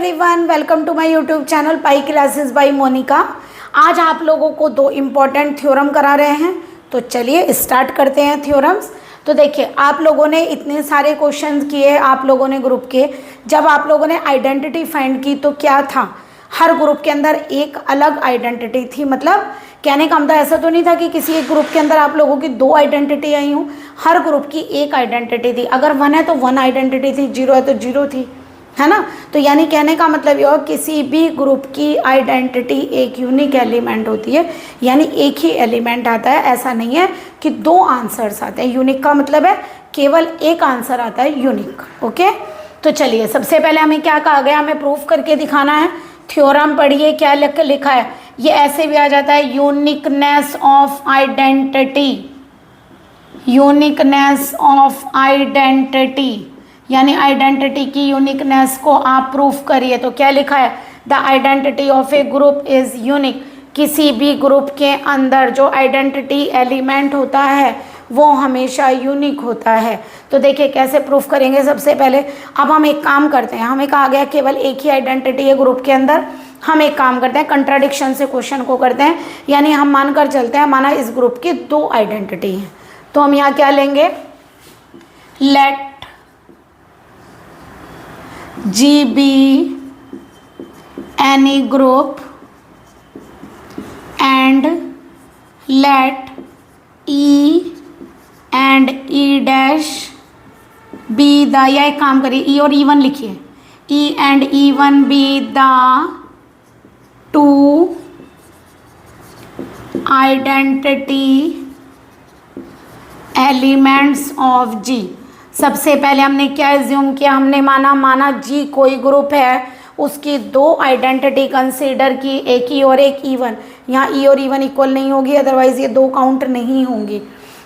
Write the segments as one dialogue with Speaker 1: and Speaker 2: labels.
Speaker 1: Everyone, welcome to my YouTube channel pi classes by Monika. आज आप लोगों को दो इम्पॉर्टेंट थ्योरम करा रहे हैं, तो चलिए स्टार्ट करते हैं थ्योरम्स। तो देखिए, आप लोगों ने इतने सारे क्वेश्चंस किए आप लोगों ने ग्रुप के। जब आप लोगों ने आइडेंटिटी फाइंड की तो क्या था, हर ग्रुप के अंदर एक अलग आइडेंटिटी थी। मतलब कहने का मतलब ऐसा तो नहीं था कि किसी एक ग्रुप के अंदर आप लोगों की दो आइडेंटिटी आई हूँ, हर ग्रुप की एक आइडेंटिटी थी। अगर 1 है तो 1 आइडेंटिटी थी, 0 है तो 0 थी, है ना। तो यानी कहने का मतलब ये हो, किसी भी ग्रुप की आइडेंटिटी एक यूनिक एलिमेंट होती है, यानी एक ही एलिमेंट आता है। ऐसा नहीं है कि दो आंसर्स आते हैं। यूनिक का मतलब है केवल एक आंसर आता है, यूनिक। ओके, तो चलिए सबसे पहले हमें क्या कहा गया, हमें प्रूफ करके दिखाना है। थ्योरम पढ़िए, क्या लिखा है, ये ऐसे भी आ जाता है, uniqueness of identity. Uniqueness of identity यानी आइडेंटिटी की यूनिकनेस को आप प्रूफ करिए। तो क्या लिखा है, the identity of a group is unique. किसी भी ग्रुप के अंदर जो आइडेंटिटी एलिमेंट होता है वो हमेशा यूनिक होता है। तो देखिए कैसे प्रूफ करेंगे। सबसे पहले अब हम एक काम करते हैं, हमें कहा गया केवल एक ही आइडेंटिटी है ग्रुप के अंदर। हम एक काम करते हैं, कंट्राडिक्शन से क्वेश्चन को करते हैं, यानी हम मानकर चलते हैं माना इस ग्रुप की दो आइडेंटिटी है। तो हम यहाँ क्या लेंगे, late G be any group and let E and E dash be the, या एक काम करिए E और E1 लिखिए, E and E1 be the two identity elements of G। सबसे पहले हमने क्या एज्यूम किया, हमने माना जी कोई ग्रुप है, उसकी दो आइडेंटिटी कंसीडर की, एक ई और एक E1। यहाँ ई और E1 इक्वल नहीं होगी, अदरवाइज ये दो काउंट नहीं होंगी।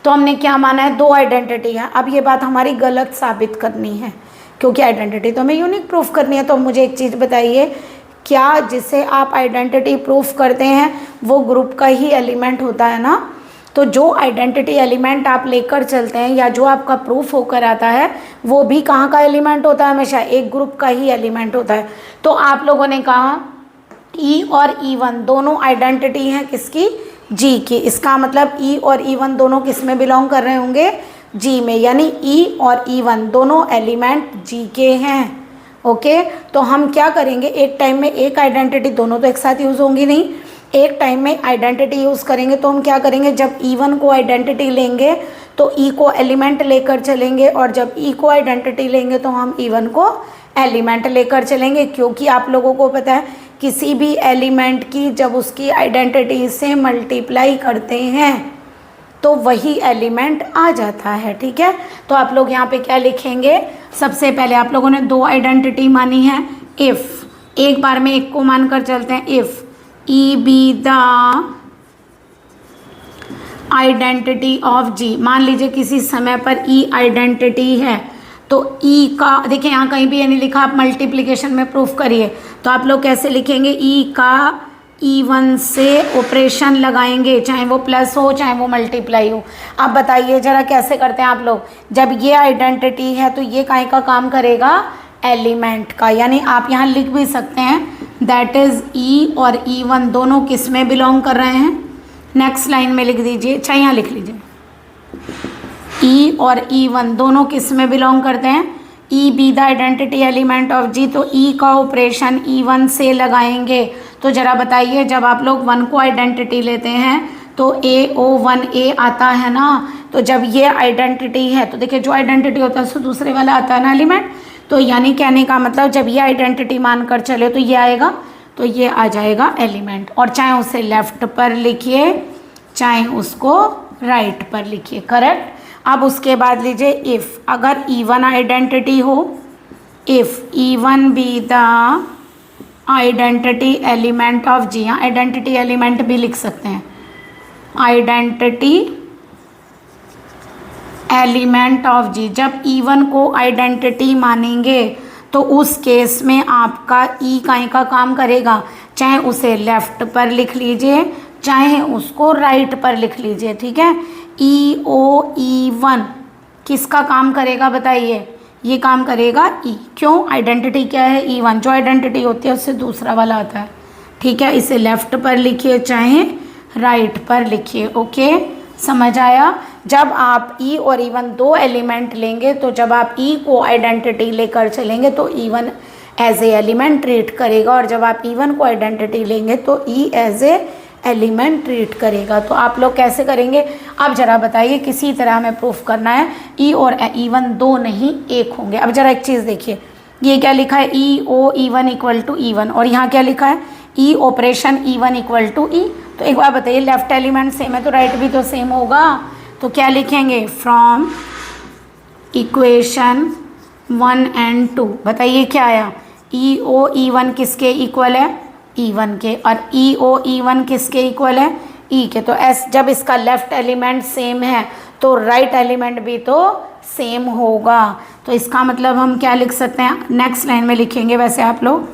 Speaker 1: तो हमने क्या माना है, दो आइडेंटिटी है। अब ये बात हमारी गलत साबित करनी है, क्योंकि आइडेंटिटी तो हमें यूनिक प्रूफ करनी है। तो मुझे एक चीज़ बताइए, क्या जिसे आप आइडेंटिटी प्रूफ करते हैं वो ग्रुप का ही एलिमेंट होता है ना। तो जो आइडेंटिटी एलिमेंट आप लेकर चलते हैं या जो आपका प्रूफ होकर आता है वो भी कहाँ का एलिमेंट होता है, हमेशा एक ग्रुप का ही एलिमेंट होता है। तो आप लोगों ने कहा E और E1 दोनों आइडेंटिटी हैं किसकी, G की। इसका मतलब E और E1 दोनों किस में बिलोंग कर रहे होंगे, G में, यानी E और E1 दोनों एलिमेंट G के हैं। ओके, तो हम क्या करेंगे, एक टाइम में एक आइडेंटिटी, दोनों तो एक साथ यूज़ होंगी नहीं, एक टाइम में आइडेंटिटी यूज़ करेंगे। तो हम क्या करेंगे, जब E1 को आइडेंटिटी लेंगे तो E को एलिमेंट लेकर चलेंगे, और जब E को आइडेंटिटी लेंगे तो हम E1 को एलिमेंट लेकर चलेंगे। क्योंकि आप लोगों को पता है किसी भी एलिमेंट की जब उसकी आइडेंटिटी से मल्टीप्लाई करते हैं तो वही एलिमेंट आ जाता है। ठीक है, तो आप लोग यहाँ पे क्या लिखेंगे, सबसे पहले आप लोगों ने दो आइडेंटिटी मानी है। इफ़, एक बार में एक को मानकर चलते हैं, if E be the identity of G। मान लीजिए किसी समय पर E आइडेंटिटी है, तो E का, देखिए यहाँ कहीं भी ये नहीं लिखा, आप मल्टीप्लिकेशन में प्रूफ करिए। तो आप लोग कैसे लिखेंगे, E का E1 से ऑपरेशन लगाएंगे, चाहे वो प्लस हो चाहे वो मल्टीप्लाई हो। अब बताइए जरा कैसे करते हैं आप लोग। जब ये आइडेंटिटी है तो ये काहे का काम करेगा, एलिमेंट का। यानी आप यहाँ लिख भी सकते हैं दैट इज E और E1 दोनों किस में बिलोंग कर रहे हैं, नेक्स्ट लाइन में लिख दीजिए, चाहे यहाँ लिख लीजिए, E और E1 दोनों किस में बिलोंग करते हैं, E be the identity element of G। तो E का ऑपरेशन E1 से लगाएंगे। तो जरा बताइए, जब आप लोग 1 को आइडेंटिटी लेते हैं तो AO1A आता है ना। तो जब ये आइडेंटिटी है तो देखिए जो आइडेंटिटी होता है उससे दूसरे वाला आता है ना एलिमेंट। तो यानी कहने का मतलब जब ये आइडेंटिटी मानकर चले तो ये आएगा, तो ये आ जाएगा एलिमेंट। और चाहे उसे लेफ्ट पर लिखिए चाहे उसको राइट पर लिखिए, करेक्ट। अब उसके बाद लीजिए इफ़, अगर E1 आइडेंटिटी हो, if E1 be the identity element of G। यहाँ आइडेंटिटी एलिमेंट भी लिख सकते हैं, आइडेंटिटी एलिमेंट ऑफ G। जब E1 को आइडेंटिटी मानेंगे तो उस केस में आपका E काहे का काम करेगा, चाहे उसे लेफ्ट पर लिख लीजिए चाहे उसको राइट पर लिख लीजिए। ठीक है, EO E1 किसका काम करेगा बताइए, ये काम करेगा ई। क्यों? आइडेंटिटी क्या है? E1। जो आइडेंटिटी होती है उससे दूसरा वाला आता है। ठीक है, इसे लेफ्ट पर लिखिए चाहे राइट पर लिखिए। ओके, समझ आया? जब आप ई और E1 दो एलिमेंट लेंगे तो जब आप ई को आइडेंटिटी लेकर चलेंगे तो E1 as a element treat करेगा, और जब आप E1 को आइडेंटिटी लेंगे तो ई एज ए एलिमेंट ट्रीट करेगा। तो आप लोग कैसे करेंगे? अब जरा बताइए, किसी तरह हमें प्रूफ करना है ई और E1 दो नहीं एक होंगे। अब जरा एक चीज़ देखिए, ये क्या लिखा है? ई ओ E1 इक्वल टू E1, और यहाँ क्या लिखा है? ई ऑपरेशन E1 इक्वल टू ई। तो एक बार बताइए, लेफ्ट एलिमेंट सेम है तो राइट भी तो सेम होगा। तो क्या लिखेंगे? फ्रॉम इक्वेशन 1 and 2 बताइए क्या आया? ई ओ E1 किसके इक्वल है? E1 के। और ई ओ E1 किसके इक्वल है? ई के। तो एस जब इसका लेफ्ट एलिमेंट सेम है तो राइट एलिमेंट भी तो सेम होगा। तो इसका मतलब हम क्या लिख सकते हैं? नेक्स्ट लाइन में लिखेंगे वैसे आप लोग।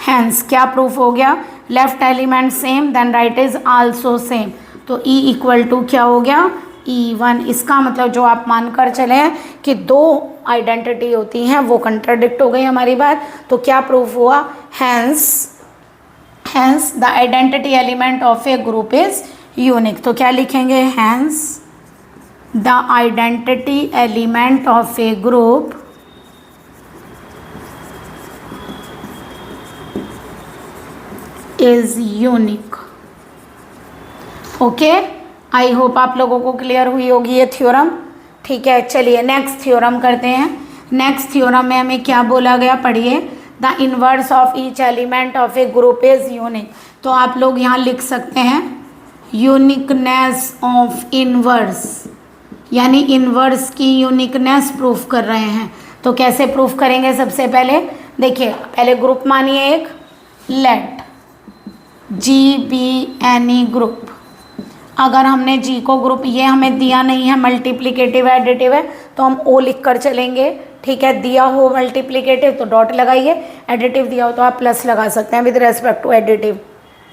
Speaker 1: हैंस क्या प्रूफ हो गया? Left element same then right is also same. तो ई इक्वल टू क्या हो गया? E1। इसका मतलब जो आप मानकर चले हैं कि दो आइडेंटिटी होती हैं वो कंट्राडिक्ट हो गई हमारी बात। तो क्या प्रूफ हुआ? Hence the identity element of a group is unique. तो क्या लिखेंगे? Hence the identity element of a group is unique. Okay, I hope आप लोगों को क्लियर हुई होगी ये थ्योरम। ठीक है, चलिए नेक्स्ट थ्योरम करते हैं। नेक्स्ट थ्योरम में हमें क्या बोला गया? पढ़िए, the inverse of each element of a group is unique. तो आप लोग यहाँ लिख सकते हैं यूनिकनेस ऑफ इनवर्स, यानी इनवर्स की यूनिकनेस प्रूफ कर रहे हैं। तो कैसे प्रूफ करेंगे? सबसे पहले देखिए, पहले ग्रुप मानिए एक, let G be any group. अगर हमने जी को ग्रुप, ये हमें दिया नहीं है मल्टीप्लिकेटिव एडिटिव है तो हम ओ लिख कर चलेंगे। ठीक है, दिया हो मल्टीप्लिकेटिव तो डॉट लगाइए, एडिटिव दिया हो तो आप प्लस लगा सकते हैं विद रेस्पेक्ट टू एडिटिव।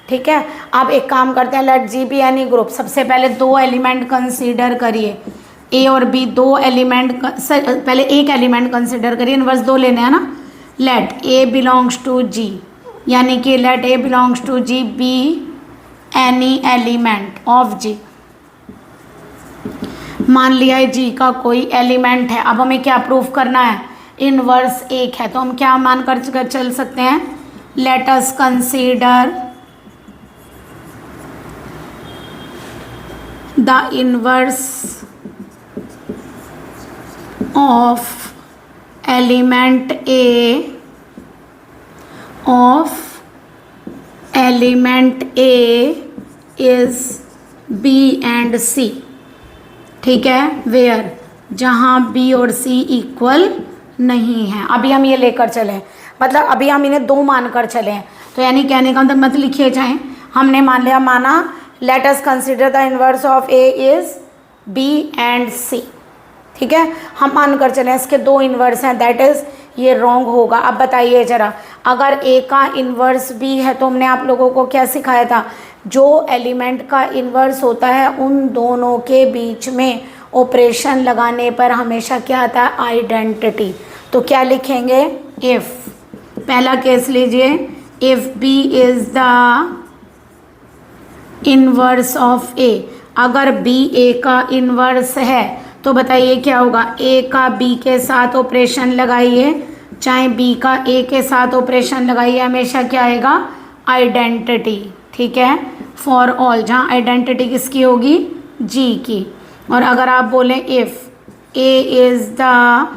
Speaker 1: ठीक है, अब एक काम करते हैं, let G be any group. सबसे पहले दो एलिमेंट कंसीडर करिए, ए और बी दो एलिमेंट। पहले एक एलिमेंट कंसीडर करिए, इनवर्स दो लेने हैं ना। Let a belongs to G, यानी कि let a belongs to G be any element of G. मान लिया है जी का कोई एलिमेंट है। अब हमें क्या प्रूफ करना है? इनवर्स एक है, तो हम क्या मान कर चल सकते हैं? Let us consider the inverse of element a of element a is b and c. ठीक है, वेयर, जहाँ बी और सी इक्वल नहीं है। अभी हम ये लेकर चले, मतलब अभी हम इन्हें दो मानकर चले हैं। तो यानी कहने का मतलब मत लिखिए चाहे, हमने मान लिया, माना let us consider the inverse of a is b and c. ठीक है, हम मानकर चले इसके दो इनवर्स हैं, दैट इज ये रॉन्ग होगा। अब बताइए जरा, अगर ए का इन्वर्स बी है तो हमने आप लोगों को क्या सिखाया था? जो एलिमेंट का इन्वर्स होता है उन दोनों के बीच में ऑपरेशन लगाने पर हमेशा क्या आता है? आइडेंटिटी। तो क्या लिखेंगे? इफ़, पहला केस लीजिए, if b is the inverse of a. अगर बी ए का इन्वर्स है तो बताइए क्या होगा? ए का बी के साथ ऑपरेशन लगाइए, चाहे बी का ए के साथ ऑपरेशन लगाइए, हमेशा क्या आएगा? आइडेंटिटी। ठीक है, फॉर ऑल, जहाँ आइडेंटिटी किसकी होगी? जी की। और अगर आप बोलें if a is the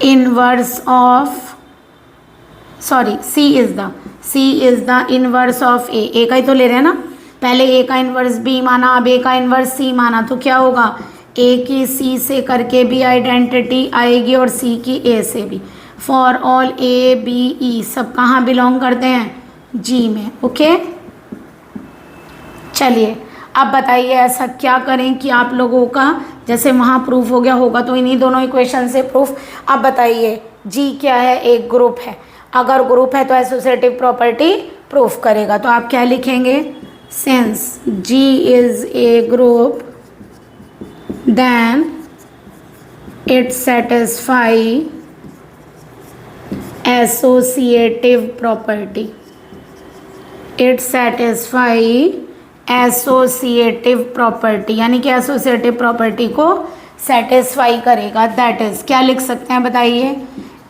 Speaker 1: inverse of, sorry, c is the inverse of a का ही तो ले रहे हैं ना, पहले ए का इन्वर्स बी माना, अब ए का इन्वर्स सी माना, तो क्या होगा? ए की सी से करके भी आइडेंटिटी आएगी और सी की ए से भी। For all a b e सब कहाँ बिलोंग करते हैं? जी में। ओके, चलिए अब बताइए ऐसा क्या करें कि आप लोगों का जैसे वहाँ प्रूफ हो गया होगा तो इन्हीं दोनों इक्वेशन से प्रूफ। अब बताइए जी क्या है? एक ग्रुप है। अगर ग्रुप है तो एसोसिएटिव प्रॉपर्टी प्रूफ करेगा। तो आप क्या लिखेंगे? Since G is a group, then it satisfy associative property, it satisfy associative property, यानी कि एसोसिएटिव प्रॉपर्टी को सेटिस्फाई करेगा। दैट इज, क्या लिख सकते हैं बताइए,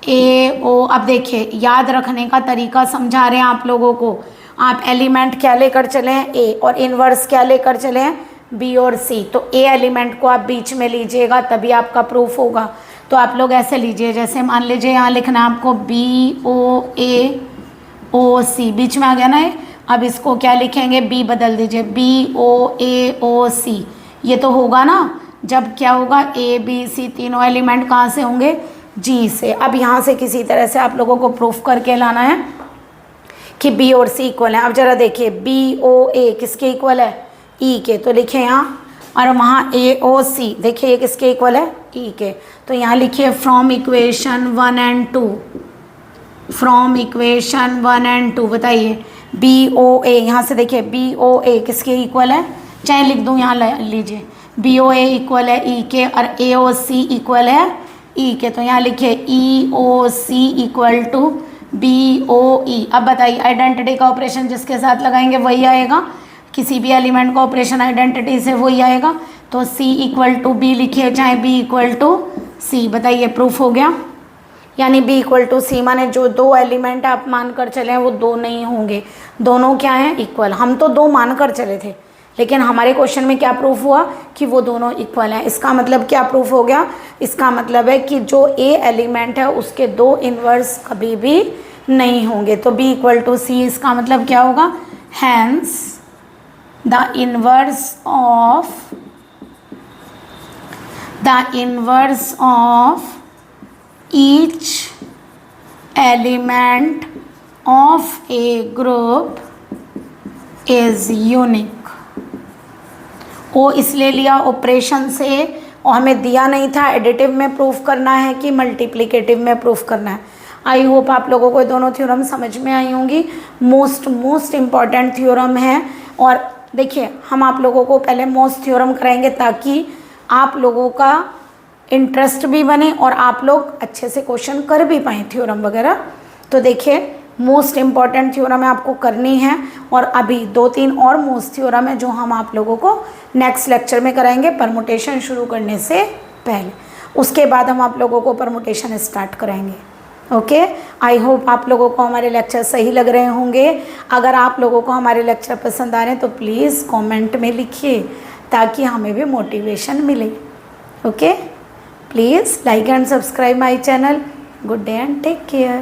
Speaker 1: ए ओ। अब देखिए याद रखने का तरीका समझा रहे हैं आप लोगों को। आप एलिमेंट क्या लेकर चले हैं, ए, और इनवर्स क्या लेकर चले हैं, बी और सी। तो ए एलिमेंट को आप बीच में लीजिएगा तभी आपका प्रूफ होगा। तो आप लोग ऐसे लीजिए, जैसे मान लीजिए यहाँ लिखना है आपको बी ओ ए ओ सी, बीच में आ गया ना ये। अब इसको क्या लिखेंगे, बी बदल दीजिए, बी ओ ए ओ सी। ये तो होगा ना, जब क्या होगा, ए बी सी तीनों एलिमेंट कहाँ से होंगे, जी से। अब यहाँ से किसी तरह से आप लोगों को प्रूफ करके लाना है कि बी और सी इक्वल है। अब जरा देखिए, बी ओ ए किसके इक्वल है, ई के, तो लिखे यहाँ। और वहाँ ए ओ सी देखिए ये किसके इक्वल है, ई के। तो यहाँ लिखिए from equation 1 and 2, from equation 1 and 2 बताइए बी ओ ए, यहाँ से देखिए बी ओ ए किसके इक्वल है, चाहे लिख दूँ यहाँ लीजिए, बी ओ ए इक्वल है ई के और ए ओ सी इक्वल है ई के। तो यहाँ लिखिए ई ओ सी इक्वल टू बी ओ ई। अब बताइए आइडेंटिटी का ऑपरेशन जिसके साथ लगाएंगे वही आएगा, किसी भी एलिमेंट का ऑपरेशन आइडेंटिटी से वही आएगा। तो सी इक्वल टू बी लिखिए, चाहे बी इक्वल टू सी। बताइए प्रूफ हो गया। यानी बी इक्वल टू सी माने जो दो एलिमेंट आप मानकर चले हैं वो दो नहीं होंगे, दोनों क्या हैं, इक्वल। हम तो दो मानकर चले थे, लेकिन हमारे क्वेश्चन में क्या प्रूफ हुआ कि वो दोनों इक्वल हैं। इसका मतलब क्या प्रूफ हो गया, इसका मतलब है कि जो ए एलिमेंट है उसके दो इनवर्स कभी भी नहीं होंगे। तो बी इक्वल टू सी, इसका मतलब क्या होगा, hence the inverse of each element of a group is unique। वो इसलिए लिया ऑपरेशन से, और हमें दिया नहीं था एडिटिव में प्रूफ करना है कि मल्टीप्लिकेटिव में प्रूफ करना है। आई होप आप लोगों को दोनों थ्योरम समझ में आई होंगी। मोस्ट इम्पॉर्टेंट थ्योरम है। और देखिए हम आप लोगों को पहले मोस्ट थ्योरम कराएंगे ताकि आप लोगों का इंटरेस्ट भी बने और आप लोग अच्छे से क्वेश्चन कर भी पाएँ थ्योरम वगैरह। तो देखिए मोस्ट इम्पॉर्टेंट थ्योरम है आपको करनी है, और अभी 2-3 और मोस्ट थ्योरम है जो हम आप लोगों को नेक्स्ट लेक्चर में कराएंगे परमुटेशन शुरू करने से पहले। उसके बाद हम आप लोगों को परमुटेशन स्टार्ट कराएंगे। ओके, आई होप आप लोगों को हमारे लेक्चर सही लग रहे होंगे। अगर आप लोगों को हमारे लेक्चर पसंद आ रहे हैं तो प्लीज़ कमेंट में लिखिए ताकि हमें भी मोटिवेशन मिले। Okay, please like and subscribe my channel. Good day and take care.